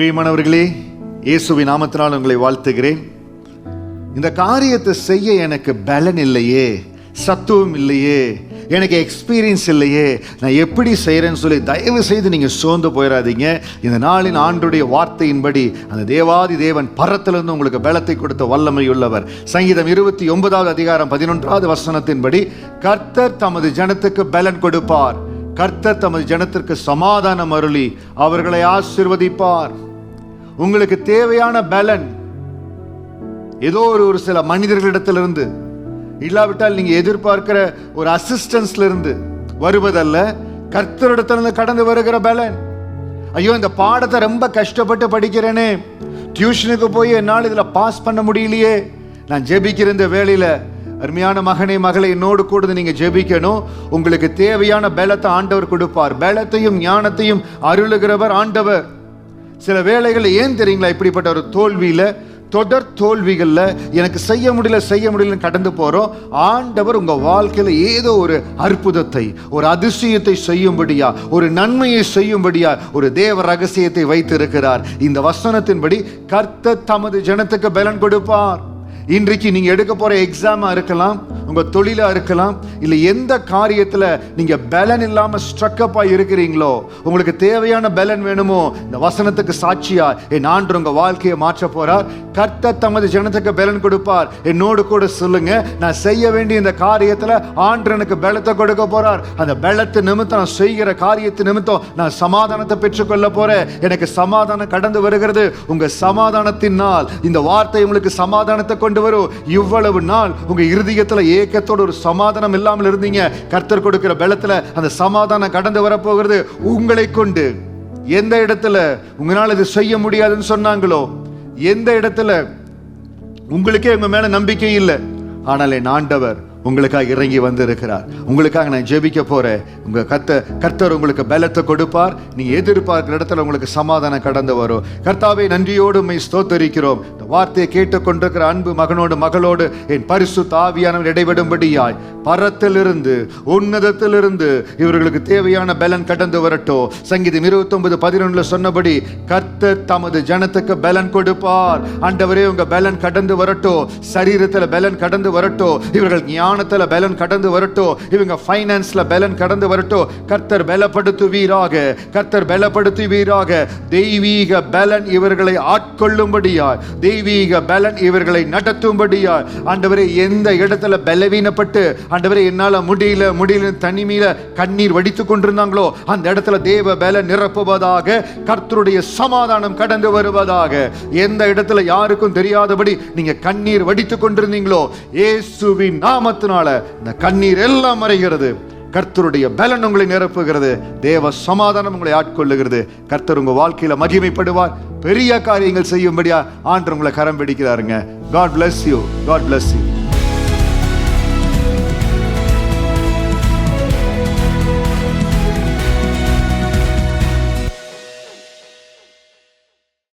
பிரியமானவர்களே, இயேசுவின் நாமத்தினால் உங்களை வாழ்த்துகிறேன். இந்த காரியத்தை செய்ய எனக்கு பலன் இல்லையே, சத்துவம் இல்லையே, எனக்கு எக்ஸ்பீரியன்ஸ் இல்லையே, நான் எப்படி செய்கிறேன்னு சொல்லி தயவு செய்து நீங்கள் சோர்ந்து போயிடாதீங்க. இந்த நாளின் ஆண்டுடைய வார்த்தையின்படி அந்த தேவாதி தேவன் பரத்திலிருந்து உங்களுக்கு பலத்தை கொடுத்த வல்லமை உள்ளவர். சங்கீதம் 29வது அதிகாரம் 11வது வசனத்தின்படி, கர்த்தர் தமது ஜனத்துக்கு பலன் கொடுப்பார், கர்த்தர் தமது ஜனத்திற்கு சமாதானம் அருளி அவர்களை ஆசீர்வதிப்பார். உங்களுக்கு தேவையான பலன் ஏதோ ஒரு சில மனிதர்களிடத்திலிருந்து இல்லாவிட்டால் நீங்க எதிர்பார்க்கிற ஒரு அசிஸ்டன்ஸ்ல இருந்து வருவதல்ல, கர்த்தரிடத்திலிருந்து கடந்து வருகிற பலன். ஐயோ, இந்த பாடத்தை ரொம்ப கஷ்டப்பட்டு படிக்கிறேனே, டியூஷனுக்கு போய் என்னால் இதுல பாஸ் பண்ண முடியலையே. நான் ஜெபிக்கிற இந்த வேளையில அருமையான மகனே மகளை என்னோடு கூட நீங்க ஜெபிக்கணும். உங்களுக்கு தேவையான பலத்தை ஆண்டவர் கொடுப்பார். பலத்தையும் ஞானத்தையும் அருளுகிறவர் ஆண்டவர். சில வேளைகள் ஏன் தெரியுங்களா, இப்படிப்பட்ட ஒரு தோல்வியில, தொடர் தோல்விகள்ல எனக்கு செய்ய முடியல கடந்து போறோம். ஆண்டவர் உங்க வாழ்க்கையில ஏதோ ஒரு அற்புதத்தை, ஒரு அதிசயத்தை செய்யும்படியா, ஒரு நன்மையை செய்யும்படியா ஒரு தேவ ரகசியத்தை வைத்திருக்கிறார். இந்த வசனத்தின்படி கர்த்தர் தமது ஜனத்துக்கு பலன் கொடுப்பார். இன்றைக்கு நீங்க எடுக்க போற எக்ஸாமா இருக்கலாம், உங்க தொழிலா இருக்கலாம், இல்ல எந்த காரியத்துல நீங்க பலன் இல்லாம ஸ்ட்ரக்கப்பா இருக்கிறீங்களோ, உங்களுக்கு தேவையான பலன் வேணுமோ, இந்த வசனத்துக்கு சாட்சியா என் ஆண்டவர் உங்க வாழ்க்கையை மாற்ற போறார். கர்த்தர் தமது ஜனத்துக்கு பலன் கொடுப்பார். என்னோடு கூட சொல்லுங்க, நான் செய்ய வேண்டிய இந்த காரியத்துல ஆண்டவர் எனக்கு பலத்தை கொடுக்க போறார். அந்த பலத்து நிமித்தம் நான் செய்கிற காரியத்து நிமித்தம் நான் சமாதானத்தை பெற்றுக்கொள்ள போறேன். எனக்கு சமாதானம் கடந்து வருகிறது. உங்க சமாதானத்தினால் இந்த வார்த்தை உங்களுக்கு சமாதானத்தை கொண்டு வரும். இவ்வளவு நாள் உங்க இருதயத்துல ஏக்கத்தோடு ஒரு சமாதானம் இல்லாமல் இருந்தீங்க. கர்த்தர் கொடுக்கிற பலத்துல அந்த சமாதானம் கடந்து வரப்போகிறது. உங்களை கொண்டு எந்த இடத்துல உங்களால் இது செய்ய முடியாதுன்னு சொன்னாங்களோ, எந்த இடத்துல உங்களுக்கே உங்க மேல நம்பிக்கை இல்லை, ஆனால் என் ஆண்டவர் உங்களுக்காக இறங்கி வந்து இருக்கிறார். உங்களுக்காக நான் ஜெபிக்க போறேன். உங்க கர்த்தர் உங்களுக்கு பலத்தை கொடுப்பார். நீங்க எதிர்பார்க்கிற இடத்துல உங்களுக்கு சமாதானம் கடந்து வரும். கர்த்தாவே, நன்றியோடு உம்மை ஸ்தோத்தரிக்கிறோம். இந்த வார்த்தையை கேட்டுக்கொண்டிருக்கிற அன்பு மகனோடு மகளோடு என் பரிசுத்த ஆவியானவர் இடைவிடும்படியாய் பரத்திலிருந்து உன்னதத்திலிருந்து இவர்களுக்கு தேவையான பலன் கடந்து வரட்டும். சங்கீதம் 29:11 சொன்னபடி கர்த்தர் தமது ஜனத்துக்கு பலன் கொடுப்பார். ஆண்டவரே, உங்க பலன் கடந்து வரட்டும். சரீரத்துல பலன் கடந்து வரட்டும். இவர்கள் ஞானத்துல பலன் கடந்து வரட்டும். இவங்க ஃபைனான்ஸ்ல பலன் கடந்து வரட்டும். கர்த்தர் பலப்படுத்துவீராக, கர்த்தர் பலப்படுத்துவீராக. தெய்வீக பலன் இவர்களை ஆட்கொள்ளும்படியாய், தெய்வீக பலன் இவர்களை நடத்தும்படியாய். ஆண்டவரே, எந்த இடத்துல பலவீனப்பட்டு ஆண்டவரே என்னால முடியல தனிமையில கண்ணீர் வடித்துக் கொண்டிருந்தாங்களோ, அந்த இடத்துல தேவ பலன் நிரப்புவதாக. கர்த்தருடைய சமாதானம் கடந்து வருவதாக. எந்த இடத்துல யாருக்கும் தெரியாதபடி நீங்க கண்ணீர் வடித்துக் கொண்டிருந்தீங்களோ, இயேசுவின் நாமத்தினால இந்த கண்ணீர் எல்லாம் மறைகிறது. கர்த்தருடைய பலன் உங்களை நிரப்புகிறது. தேவ சமாதானம் உங்களை ஆட்கொள்ளுகிறது. கர்த்தர் உங்க வாழ்க்கையில மகிமைப்படுவார். பெரிய காரியங்கள் செய்யும்படியா ஆண்டவர் உங்களை கரம் பிடிக்கிறாருங்க. God bless you. God bless you.